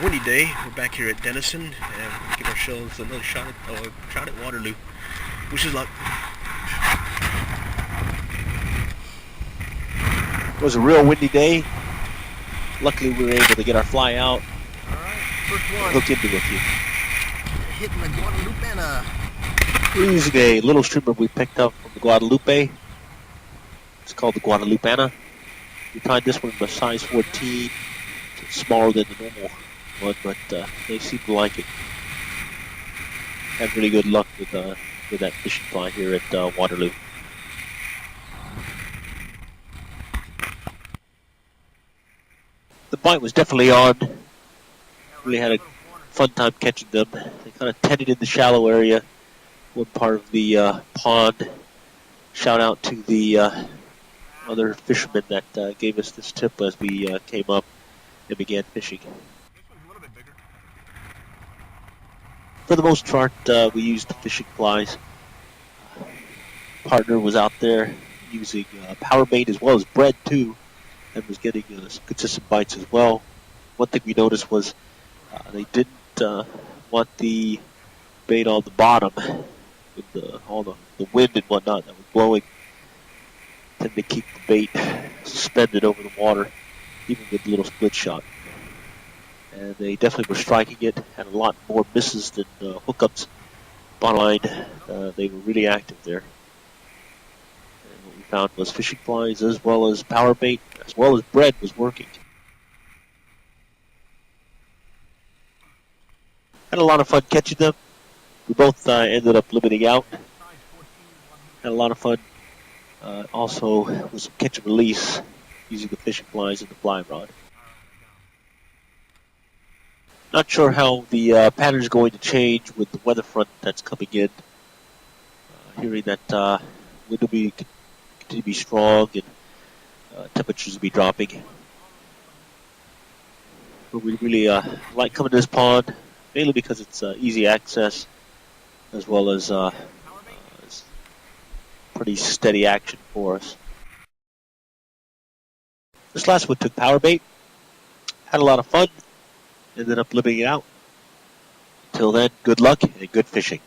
windy day. We're back here at Denison and give ourselves another shot at Waterloo. Wish us luck. It was a real windy day. Luckily we were able to get our fly out. Alright, first one. Look into it with you. Hitting the Guadalupe. We're using a little streamer we picked up from the Guadalupe. It's called the Guadalupana. We tied this one in a size 14. It's smaller than the normal one, but they seem to like it. Had really good luck with that fishing fly here at Waterloo. The bite was definitely on. Really had a fun time catching them. They kind of tended in the shallow area, one part of the pond. Shout out to the other fishermen that gave us this tip as we came up and began fishing. For the most part, we used fishing flies. Partner was out there using power bait as well as bread too, and was getting some consistent bites as well. One thing we noticed was they didn't want the bait on the bottom with all the wind and whatnot that was blowing. Tend to keep the bait suspended over the water, even with a little split shot. And they definitely were striking it. Had a lot more misses than hookups. Bottom line, they were really active there. And what we found was fishing flies as well as power bait, as well as bread was working. Had a lot of fun catching them. We both ended up limiting out. Had a lot of fun. Also with some catch and release using the fishing flies and the fly rod. Not sure how the pattern is going to change with the weather front that's coming in. Hearing that wind will continue to be strong and temperatures will be dropping. But we really like coming to this pond, mainly because it's easy access as well as pretty steady action for us. This last one took power bait. Had a lot of fun. Ended up limiting it out. Until then, good luck and good fishing.